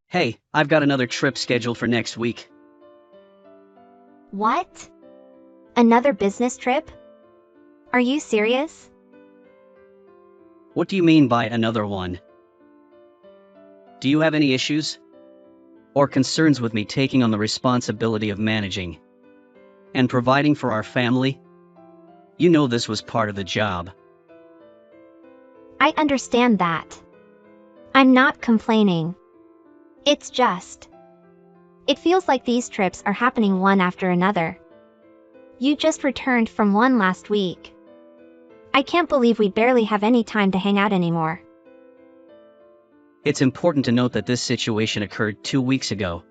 Hey, I've got another trip scheduled for next week. What? Another business trip? Are you serious? What do you mean by another one? Do you have any issues? Or concerns with me taking on the responsibility of managing and providing for our family? You know this was part of the job. I understand that. I'm not complaining. It's just. It feels like these trips are happening one after another. You just returned from one last week. I can't believe we barely have any time to hang out anymore. It's important to note that this situation occurred 2 weeks ago.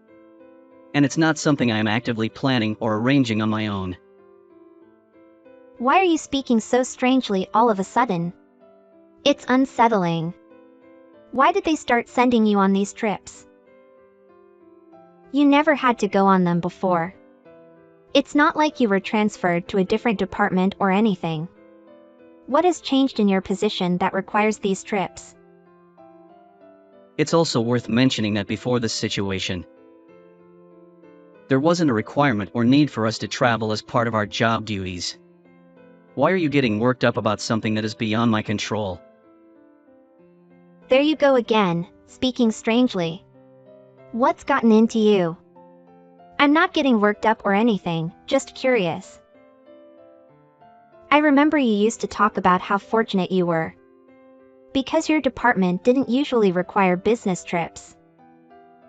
And it's not something I am actively planning or arranging on my own. Why are you speaking so strangely all of a sudden? It's unsettling. Why did they start sending you on these trips? You never had to go on them before. It's not like you were transferred to a different department or anything. What has changed in your position that requires these trips? It's also worth mentioning that before this situation, there wasn't a requirement or need for us to travel as part of our job duties. Why are you getting worked up about something that is beyond my control? There you go again, speaking strangely. What's gotten into you? I'm not getting worked up or anything, just curious. I remember you used to talk about how fortunate you were. Because your department didn't usually require business trips.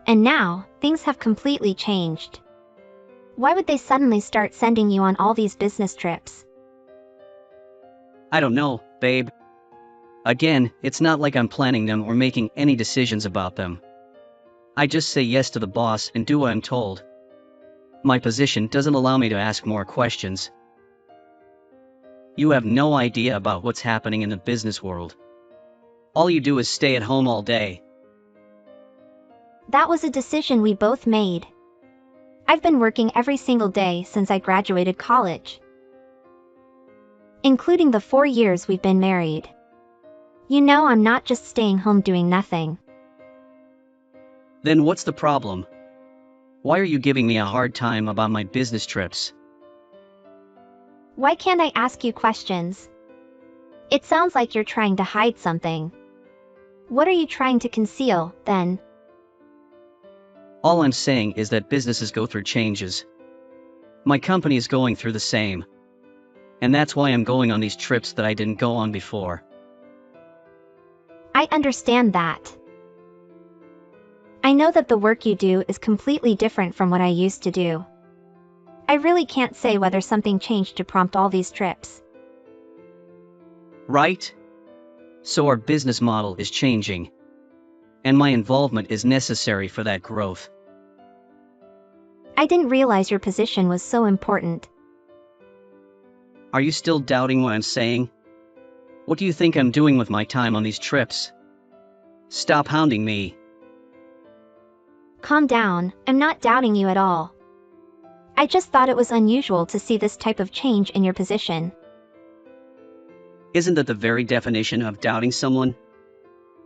And now, things have completely changed. Why would they suddenly start sending you on all these business trips? I don't know, babe. Again, it's not like I'm planning them or making any decisions about them. I just say yes to the boss and do what I'm told. My position doesn't allow me to ask more questions. You have no idea about what's happening in the business world. All you do is stay at home all day. That was a decision we both made. I've been working every single day since I graduated college. Including the 4 years we've been married. You know I'm not just staying home doing nothing. Then what's the problem? Why are you giving me a hard time about my business trips? Why can't I ask you questions? It sounds like you're trying to hide something. What are you trying to conceal, then? All I'm saying is that businesses go through changes. My company is going through the same. And that's why I'm going on these trips that I didn't go on before. I understand that. I know that the work you do is completely different from what I used to do. I really can't say whether something changed to prompt all these trips. Right? So our business model is changing. And my involvement is necessary for that growth. I didn't realize your position was so important. Are you still doubting what I'm saying? What do you think I'm doing with my time on these trips? Stop hounding me. Calm down, I'm not doubting you at all. I just thought it was unusual to see this type of change in your position. Isn't that the very definition of doubting someone?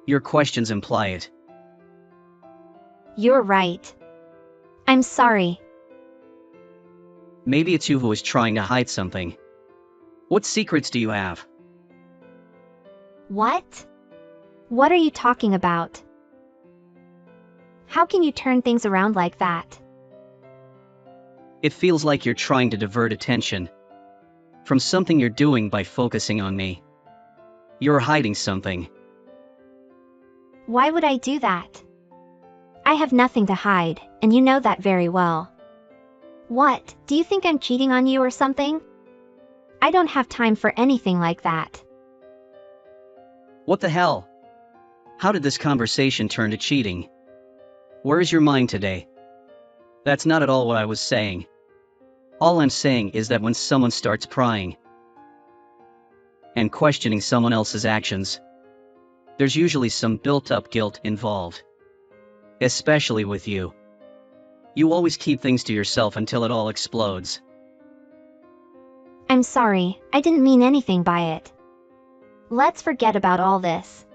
Your questions imply it. You're right. I'm sorry. Maybe it's you who is trying to hide something. What secrets do you have? What? What are you talking about? How can you turn things around like that? It feels like you're trying to divert attention from something you're doing by focusing on me. You're hiding something. Why would I do that? I have nothing to hide, and you know that very well. What, do you think I'm cheating on you or something? I don't have time for anything like that. What the hell? How did this conversation turn to cheating? Where is your mind today? That's not at all what I was saying. All I'm saying is that when someone starts prying and questioning someone else's actions, there's usually some built-up guilt involved. Especially with you. You always keep things to yourself until it all explodes. I'm sorry, I didn't mean anything by it. Let's forget about all this.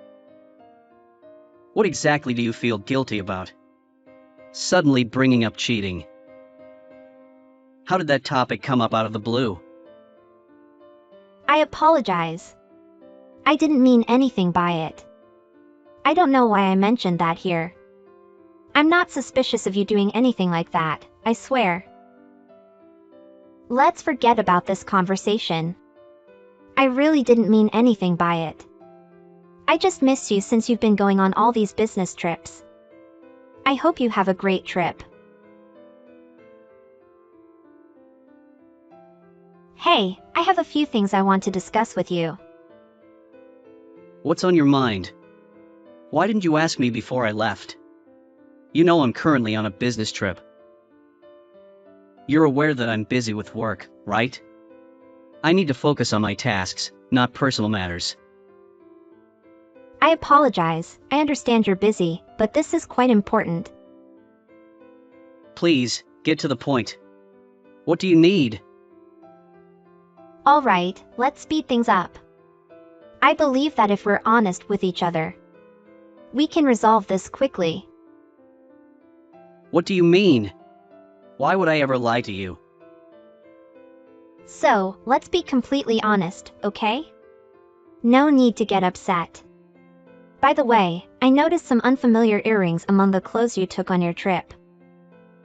What exactly do you feel guilty about? Suddenly bringing up cheating. How did that topic come up out of the blue? I apologize. I didn't mean anything by it. I don't know why I mentioned that here. I'm not suspicious of you doing anything like that, I swear. Let's forget about this conversation. I really didn't mean anything by it. I just miss you since you've been going on all these business trips. I hope you have a great trip. Hey, I have a few things I want to discuss with you. What's on your mind? Why didn't you ask me before I left? You know I'm currently on a business trip. You're aware that I'm busy with work, right? I need to focus on my tasks, not personal matters. I apologize, I understand you're busy, but this is quite important. Please, get to the point. What do you need? Alright, let's speed things up. I believe that if we're honest with each other, we can resolve this quickly. What do you mean? Why would I ever lie to you? So, let's be completely honest, okay? No need to get upset. By the way, I noticed some unfamiliar earrings among the clothes you took on your trip.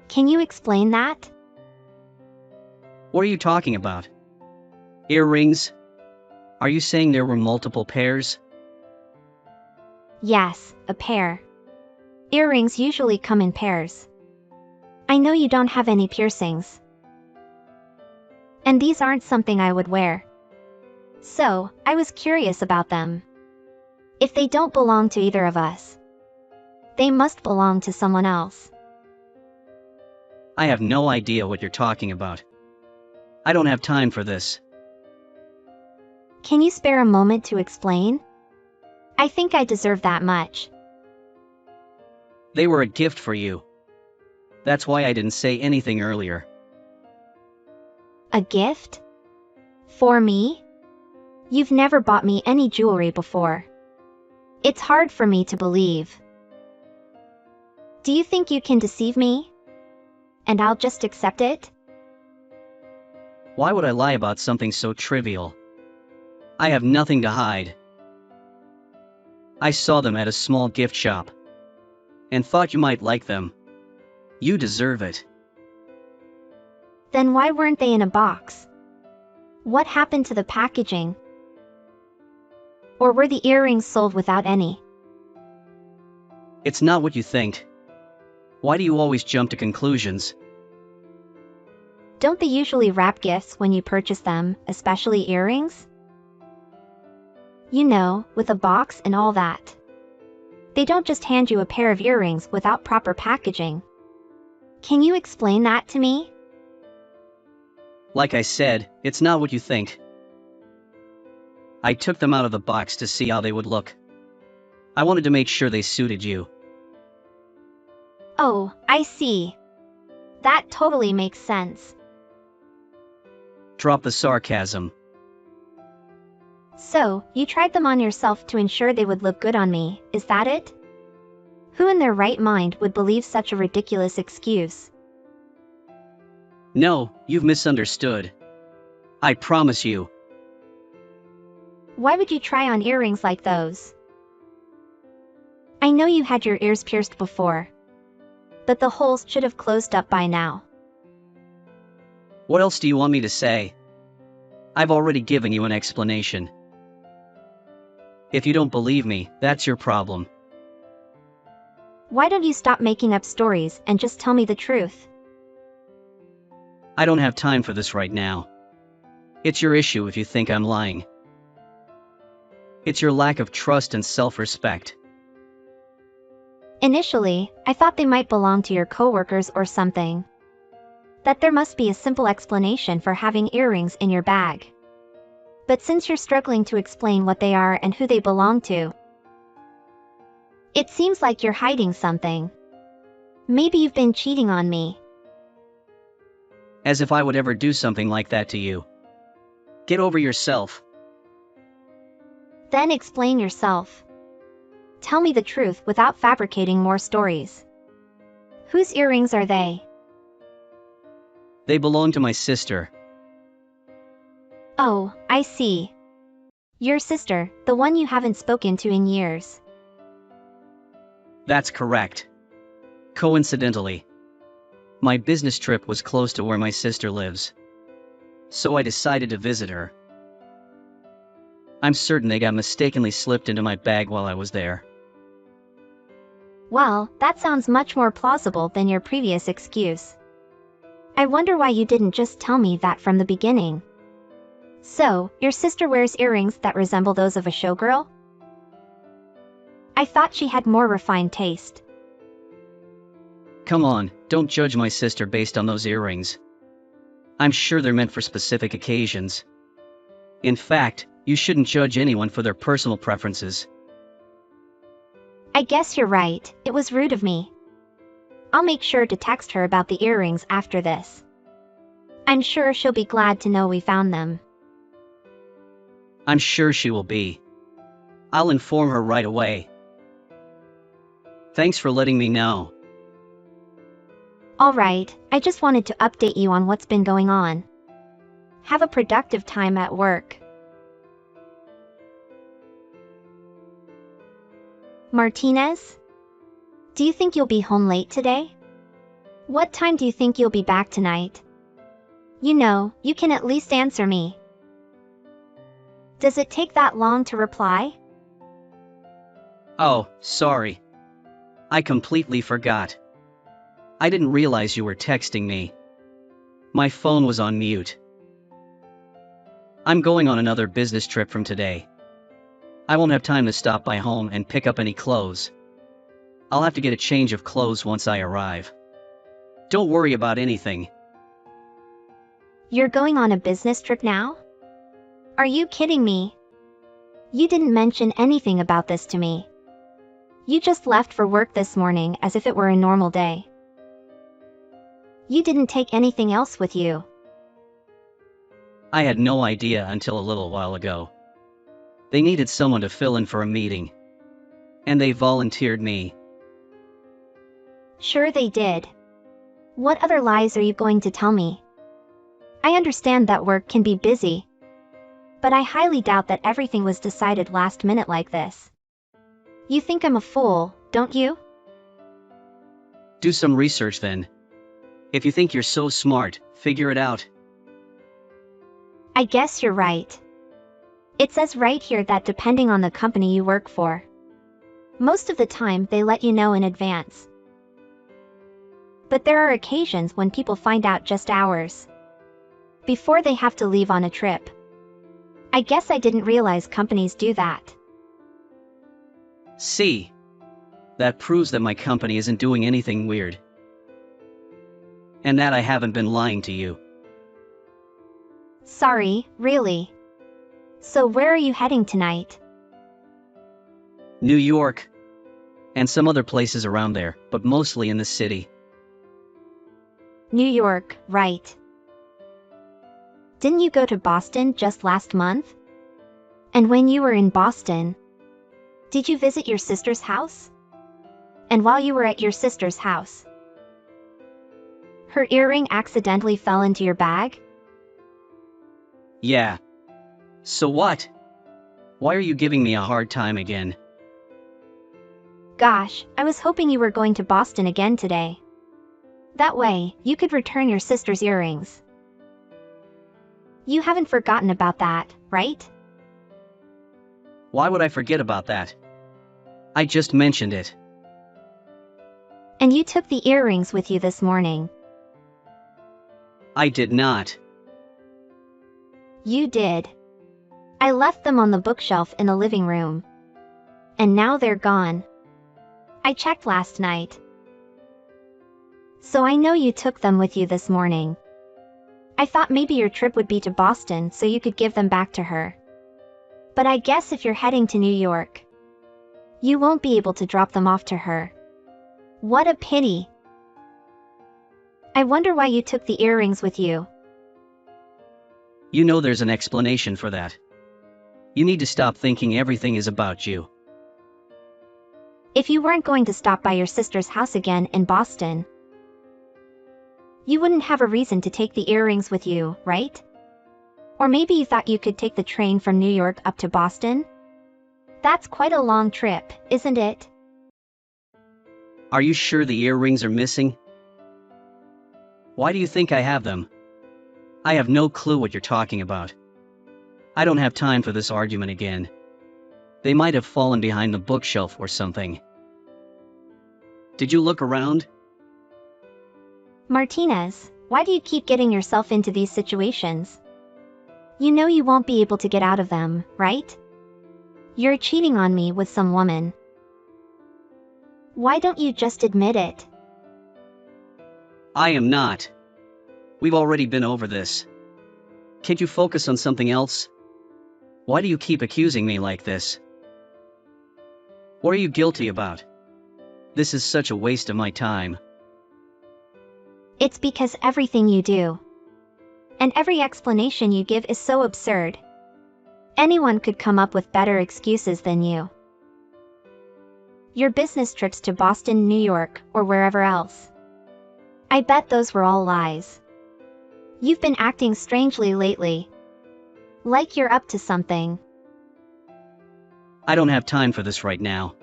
Can you explain that? What are you talking about? Earrings? Are you saying there were multiple pairs? Yes, a pair. Earrings usually come in pairs. I know you don't have any piercings. And these aren't something I would wear. So, I was curious about them. If they don't belong to either of us, they must belong to someone else. I have no idea what you're talking about. I don't have time for this. Can you spare a moment to explain? I think I deserve that much. They were a gift for you. That's why I didn't say anything earlier. A gift? For me? You've never bought me any jewelry before. It's hard for me to believe. Do you think you can deceive me? And I'll just accept it? Why would I lie about something so trivial? I have nothing to hide. I saw them at a small gift shop and thought you might like them. You deserve it. Then why weren't they in a box? What happened to the packaging? Or were the earrings sold without any? It's not what you think. Why do you always jump to conclusions? Don't they usually wrap gifts when you purchase them, especially earrings? You know, with a box and all that. They don't just hand you a pair of earrings without proper packaging. Can you explain that to me? Like I said, it's not what you think. I took them out of the box to see how they would look. I wanted to make sure they suited you. Oh, I see. That totally makes sense. Drop the sarcasm. So, you tried them on yourself to ensure they would look good on me, is that it? Who in their right mind would believe such a ridiculous excuse? No, you've misunderstood. I promise you. Why would you try on earrings like those? I know you had your ears pierced before, but the holes should have closed up by now. What else do you want me to say? I've already given you an explanation. If you don't believe me, that's your problem. Why don't you stop making up stories and just tell me the truth? I don't have time for this right now. It's your issue if you think I'm lying. It's your lack of trust and self-respect. Initially, I thought they might belong to your coworkers or something. That there must be a simple explanation for having earrings in your bag. But since you're struggling to explain what they are and who they belong to, it seems like you're hiding something. Maybe you've been cheating on me. As if I would ever do something like that to you. Get over yourself. Then explain yourself. Tell me the truth without fabricating more stories. Whose earrings are they? They belong to my sister. Oh, I see. Your sister, the one you haven't spoken to in years. That's correct. Coincidentally, my business trip was close to where my sister lives, so I decided to visit her. I'm certain they got mistakenly slipped into my bag while I was there. Well, that sounds much more plausible than your previous excuse. I wonder why you didn't just tell me that from the beginning. So, your sister wears earrings that resemble those of a showgirl? I thought she had more refined taste. Come on, don't judge my sister based on those earrings. I'm sure they're meant for specific occasions. In fact, you shouldn't judge anyone for their personal preferences. I guess you're right, it was rude of me. I'll make sure to text her about the earrings after this. I'm sure she'll be glad to know we found them. I'm sure she will be. I'll inform her right away. Thanks for letting me know. Alright, I just wanted to update you on what's been going on. Have a productive time at work. Martinez? Do you think you'll be home late today? What time do you think you'll be back tonight? You know, you can at least answer me. Does it take that long to reply? Oh, sorry. I completely forgot. I didn't realize you were texting me. My phone was on mute. I'm going on another business trip from today. I won't have time to stop by home and pick up any clothes. I'll have to get a change of clothes once I arrive. Don't worry about anything. You're going on a business trip now? Are you kidding me? You didn't mention anything about this to me. You just left for work this morning as if it were a normal day. You didn't take anything else with you. I had no idea until a little while ago. They needed someone to fill in for a meeting, and they volunteered me. Sure they did. What other lies are you going to tell me? I understand that work can be busy, but I highly doubt that everything was decided last minute like this. You think I'm a fool, don't you? Do some research then. If you think you're so smart, figure it out. I guess you're right. It says right here that depending on the company you work for, most of the time they let you know in advance. But there are occasions when people find out just hours before they have to leave on a trip. I guess I didn't realize companies do that. See? That proves that my company isn't doing anything weird. And that I haven't been lying to you. Sorry, really. So where are you heading tonight? New York. And some other places around there, but mostly in the city. New York, right. Didn't you go to Boston just last month? And when you were in Boston, did you visit your sister's house? And while you were at your sister's house, her earring accidentally fell into your bag? Yeah. So what? Why are you giving me a hard time again? Gosh, I was hoping you were going to Boston again today. That way, you could return your sister's earrings. You haven't forgotten about that, right? Why would I forget about that? I just mentioned it. And you took the earrings with you this morning. I did not. You did. I left them on the bookshelf in the living room. And now they're gone. I checked last night. So I know you took them with you this morning. I thought maybe your trip would be to Boston so you could give them back to her. But I guess if you're heading to New York, you won't be able to drop them off to her. What a pity. I wonder why you took the earrings with you. You know there's an explanation for that. You need to stop thinking everything is about you. If you weren't going to stop by your sister's house again in Boston, you wouldn't have a reason to take the earrings with you, right? Or maybe you thought you could take the train from New York up to Boston? That's quite a long trip, isn't it? Are you sure the earrings are missing? Why do you think I have them? I have no clue what you're talking about. I don't have time for this argument again. They might have fallen behind the bookshelf or something. Did you look around? Martinez, why do you keep getting yourself into these situations? You know you won't be able to get out of them, right? You're cheating on me with some woman. Why don't you just admit it? I am not. We've already been over this. Can't you focus on something else? Why do you keep accusing me like this? What are you guilty about? This is such a waste of my time. It's because everything you do and every explanation you give is so absurd. Anyone could come up with better excuses than you. Your business trips to Boston, New York, or wherever else. I bet those were all lies. You've been acting strangely lately. Like you're up to something. I don't have time for this right now.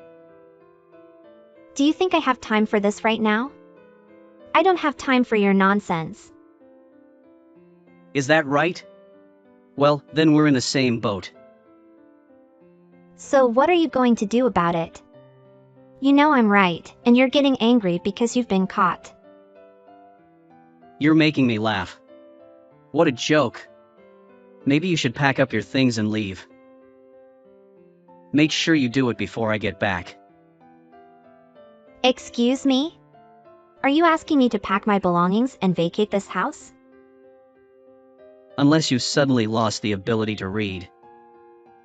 Do you think I have time for this right now? I don't have time for your nonsense. Is that right? Well, then we're in the same boat. So what are you going to do about it? You know I'm right, and you're getting angry because you've been caught. You're making me laugh. What a joke. Maybe you should pack up your things and leave. Make sure you do it before I get back. Excuse me? Are you asking me to pack my belongings and vacate this house? Unless you suddenly lost the ability to read.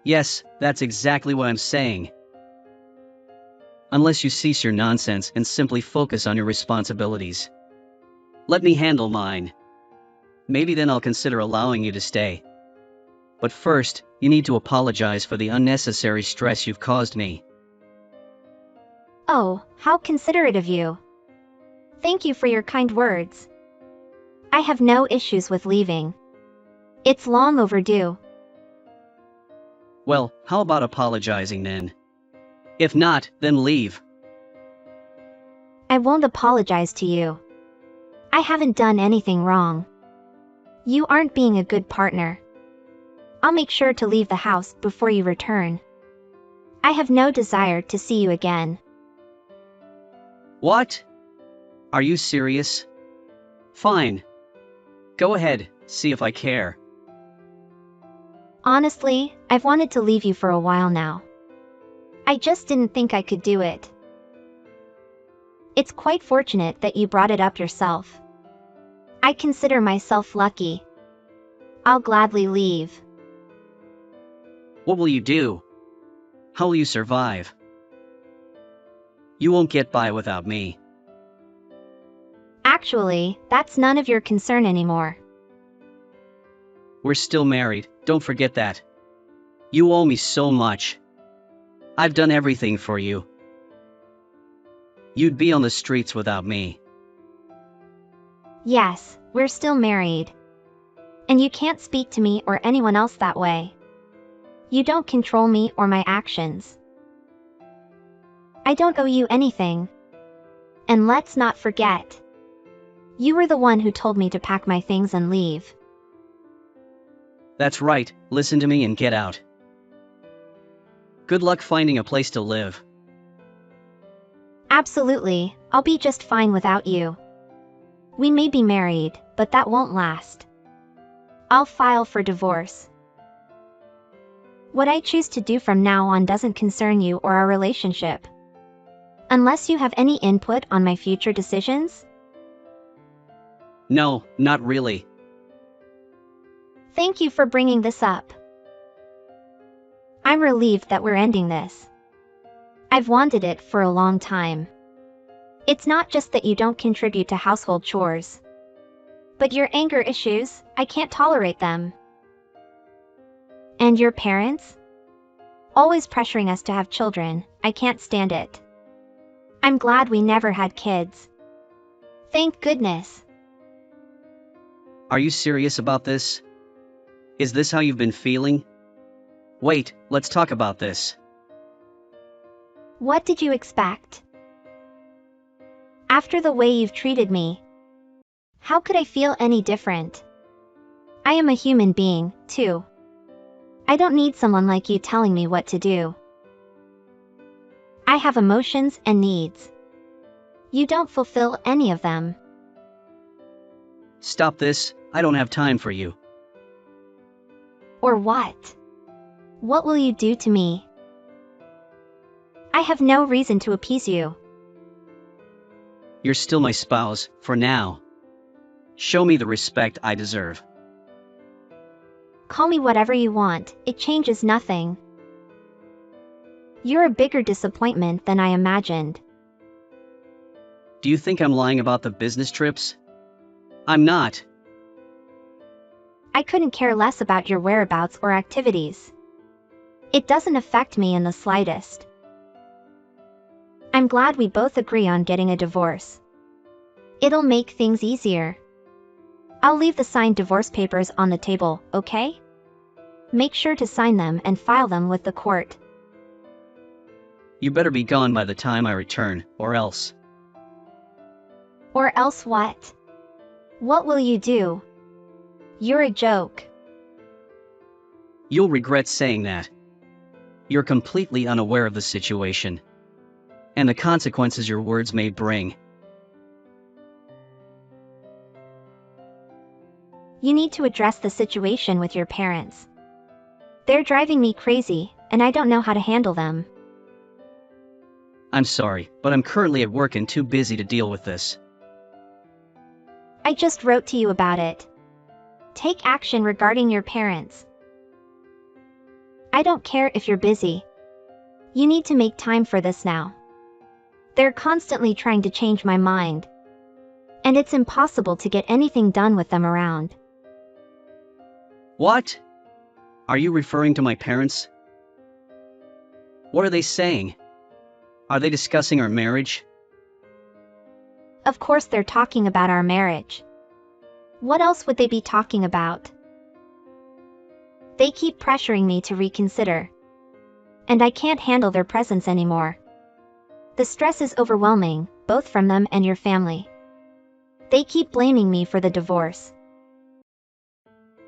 Yes, that's exactly what I'm saying. Unless you cease your nonsense and simply focus on your responsibilities. Let me handle mine. Maybe then I'll consider allowing you to stay. But first, you need to apologize for the unnecessary stress you've caused me. Oh, how considerate of you. Thank you for your kind words. I have no issues with leaving. It's long overdue. Well, how about apologizing then? If not, then leave. I won't apologize to you. I haven't done anything wrong. You aren't being a good partner. I'll make sure to leave the house before you return. I have no desire to see you again. What? Are you serious? Fine. Go ahead, see if I care. Honestly, I've wanted to leave you for a while now. I just didn't think I could do it. It's quite fortunate that you brought it up yourself. I consider myself lucky. I'll gladly leave. What will you do? How will you survive? You won't get by without me. Actually, that's none of your concern anymore. We're still married, don't forget that. You owe me so much. I've done everything for you. You'd be on the streets without me. Yes, we're still married. And you can't speak to me or anyone else that way. You don't control me or my actions. I don't owe you anything. And let's not forget. You were the one who told me to pack my things and leave. That's right, listen to me and get out. Good luck finding a place to live. Absolutely, I'll be just fine without you. We may be married, but that won't last. I'll file for divorce. What I choose to do from now on doesn't concern you or our relationship. Unless you have any input on my future decisions? No, not really. Thank you for bringing this up. I'm relieved that we're ending this. I've wanted it for a long time. It's not just that you don't contribute to household chores. But your anger issues, I can't tolerate them. And your parents? Always pressuring us to have children, I can't stand it. I'm glad we never had kids. Thank goodness. Are you serious about this? Is this how you've been feeling? Wait, let's talk about this. What did you expect? After the way you've treated me, how could I feel any different? I am a human being, too. I don't need someone like you telling me what to do. I have emotions and needs. You don't fulfill any of them. Stop this, I don't have time for you. Or what? What will you do to me? I have no reason to appease you. You're still my spouse, for now. Show me the respect I deserve. Call me whatever you want, it changes nothing. You're a bigger disappointment than I imagined. Do you think I'm lying about the business trips? I'm not. I couldn't care less about your whereabouts or activities. It doesn't affect me in the slightest. I'm glad we both agree on getting a divorce. It'll make things easier. I'll leave the signed divorce papers on the table, okay? Make sure to sign them and file them with the court. You better be gone by the time I return, or else. Or else what? What will you do? You're a joke. You'll regret saying that. You're completely unaware of the situation. And the consequences your words may bring. You need to address the situation with your parents. They're driving me crazy, and I don't know how to handle them. I'm sorry, but I'm currently at work and too busy to deal with this. I just wrote to you about it. Take action regarding your parents. I don't care if you're busy. You need to make time for this now. They're constantly trying to change my mind. And it's impossible to get anything done with them around. What? Are you referring to my parents? What are they saying? Are they discussing our marriage? Of course they're talking about our marriage. What else would they be talking about? They keep pressuring me to reconsider. And I can't handle their presence anymore. The stress is overwhelming, both from them and your family. They keep blaming me for the divorce.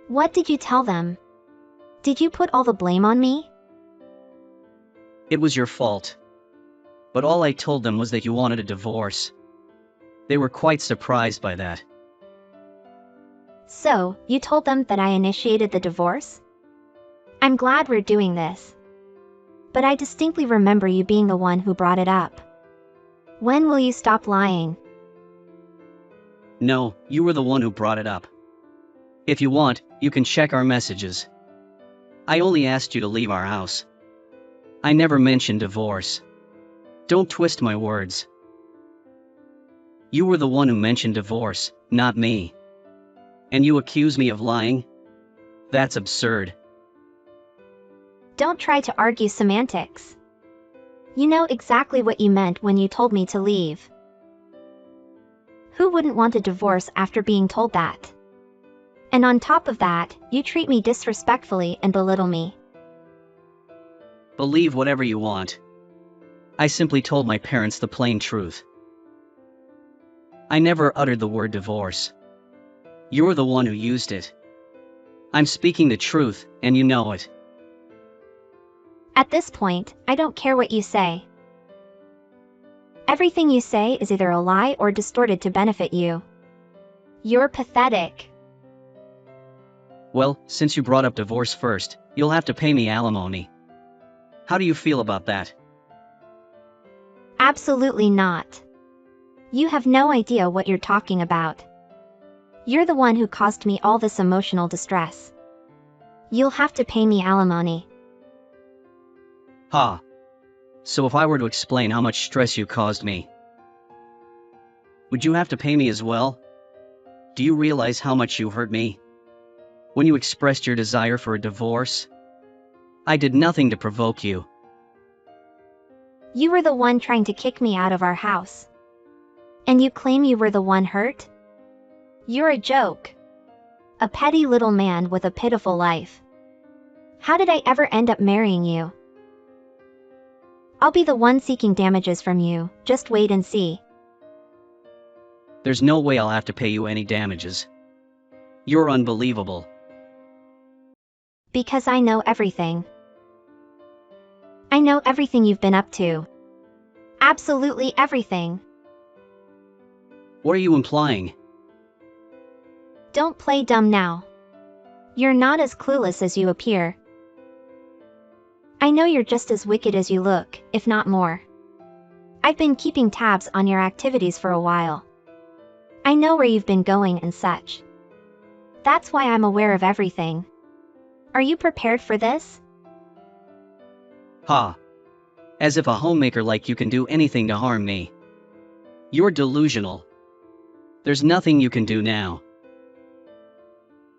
What did you tell them? Did you put all the blame on me? It was your fault. But all I told them was that you wanted a divorce. They were quite surprised by that. So, you told them that I initiated the divorce? I'm glad we're doing this. But I distinctly remember you being the one who brought it up. When will you stop lying? No, you were the one who brought it up. If you want, you can check our messages. I only asked you to leave our house. I never mentioned divorce. Don't twist my words. You were the one who mentioned divorce, not me. And you accuse me of lying? That's absurd. Don't try to argue semantics. You know exactly what you meant when you told me to leave. Who wouldn't want a divorce after being told that? And on top of that, you treat me disrespectfully and belittle me. Believe whatever you want. I simply told my parents the plain truth. I never uttered the word divorce. You're the one who used it. I'm speaking the truth, and you know it. At this point, I don't care what you say. Everything you say is either a lie or distorted to benefit you. You're pathetic. Well, since you brought up divorce first, you'll have to pay me alimony. How do you feel about that? Absolutely not. You have no idea what you're talking about. You're the one who caused me all this emotional distress. You'll have to pay me alimony. Ha. So if I were to explain how much stress you caused me, would you have to pay me as well? Do you realize how much you hurt me? When you expressed your desire for a divorce, I did nothing to provoke you. You were the one trying to kick me out of our house. And you claim you were the one hurt? You're a joke. A petty little man with a pitiful life. How did I ever end up marrying you? I'll be the one seeking damages from you, just wait and see. There's no way I'll have to pay you any damages. You're unbelievable. Because I know everything. I know everything you've been up to. Absolutely everything. What are you implying? Don't play dumb now. You're not as clueless as you appear. I know you're just as wicked as you look, if not more. I've been keeping tabs on your activities for a while. I know where you've been going and such. That's why I'm aware of everything. Are you prepared for this? Ha! As if a homemaker like you can do anything to harm me. You're delusional. There's nothing you can do now.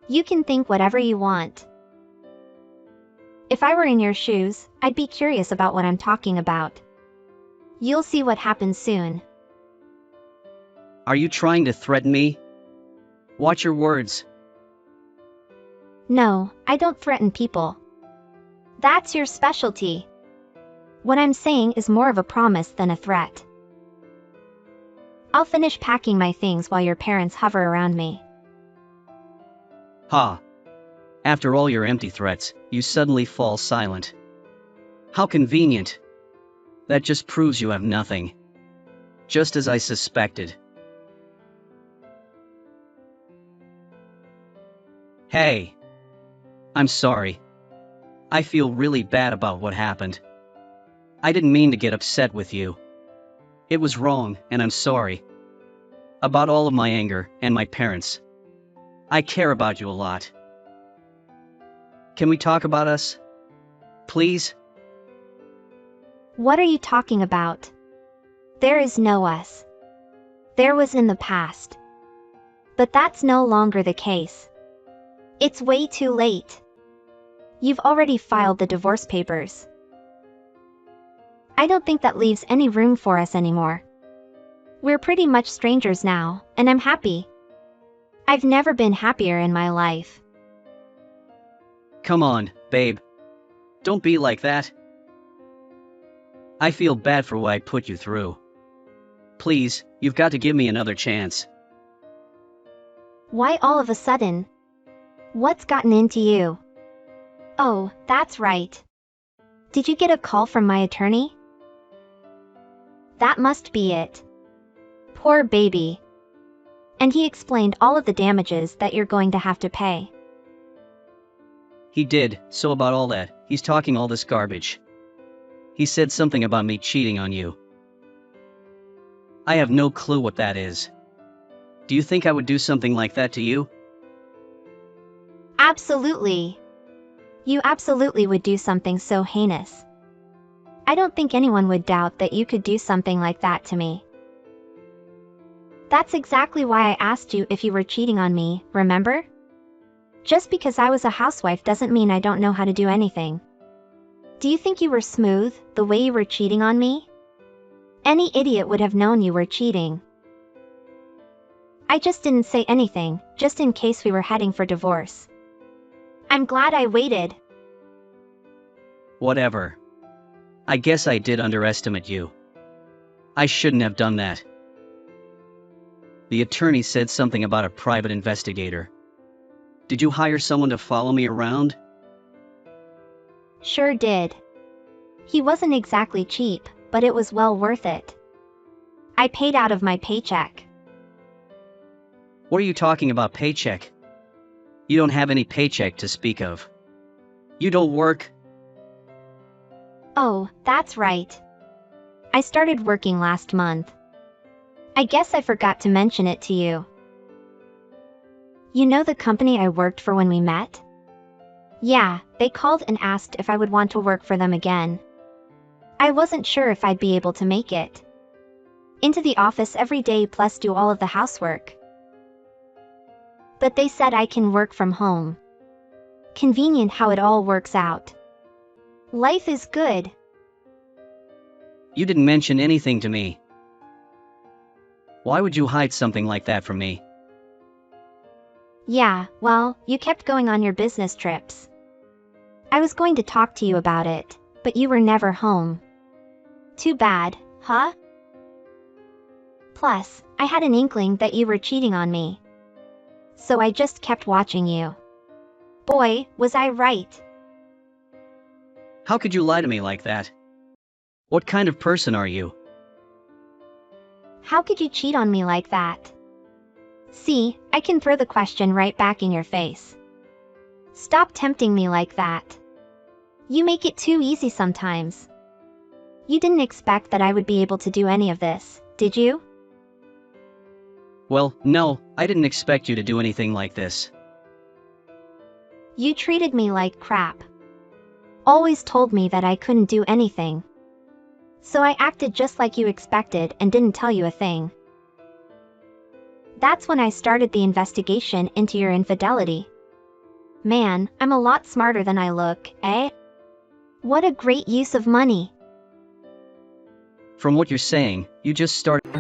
You can think whatever you want. If I were in your shoes, I'd be curious about what I'm talking about. You'll see what happens soon. Are you trying to threaten me? Watch your words. No, I don't threaten people. That's your specialty. What I'm saying is more of a promise than a threat. I'll finish packing my things while your parents hover around me. Ha! After all your empty threats, you suddenly fall silent. How convenient. That just proves you have nothing. Just as I suspected. Hey! I'm sorry. I feel really bad about what happened. I didn't mean to get upset with you. It was wrong, and I'm sorry. About all of my anger, and my parents. I care about you a lot. Can we talk about us? Please? What are you talking about? There is no us. There was in the past. But that's no longer the case. It's way too late. You've already filed the divorce papers. I don't think that leaves any room for us anymore. We're pretty much strangers now, and I'm happy. I've never been happier in my life. Come on, babe. Don't be like that. I feel bad for what I put you through. Please, you've got to give me another chance. Why all of a sudden? What's gotten into you? Oh, that's right. Did you get a call from my attorney? That must be it. Poor baby. And he explained all of the damages that you're going to have to pay. He did, so about all that, he's talking all this garbage. He said something about me cheating on you. I have no clue what that is. Do you think I would do something like that to you? Absolutely. You absolutely would do something so heinous. I don't think anyone would doubt that you could do something like that to me. That's exactly why I asked you if you were cheating on me, remember? Just because I was a housewife doesn't mean I don't know how to do anything. Do you think you were smooth, the way you were cheating on me? Any idiot would have known you were cheating. I just didn't say anything, just in case we were heading for divorce. I'm glad I waited. Whatever. I guess I did underestimate you. I shouldn't have done that. The attorney said something about a private investigator. Did you hire someone to follow me around? Sure did. He wasn't exactly cheap, but it was well worth it. I paid out of my paycheck. What are you talking about, paycheck? You don't have any paycheck to speak of. You don't work? Oh, that's right. I started working last month. I guess I forgot to mention it to you. You know the company I worked for when we met? Yeah, they called and asked if I would want to work for them again. I wasn't sure if I'd be able to make it. Into the office every day plus do all of the housework. But they said I can work from home. Convenient how it all works out. Life is good. You didn't mention anything to me. Why would you hide something like that from me? Yeah, well, you kept going on your business trips. I was going to talk to you about it, but you were never home. Too bad, huh? Plus, I had an inkling that you were cheating on me. So I just kept watching you. Boy, was I right. How could you lie to me like that? What kind of person are you? How could you cheat on me like that? See, I can throw the question right back in your face. Stop tempting me like that. You make it too easy sometimes. You didn't expect that I would be able to do any of this, did you? Well, no, I didn't expect you to do anything like this. You treated me like crap. Always told me that I couldn't do anything. So I acted just like you expected and didn't tell you a thing. That's when I started the investigation into your infidelity. Man, I'm a lot smarter than I look, eh? What a great use of money. From what you're saying, you just started.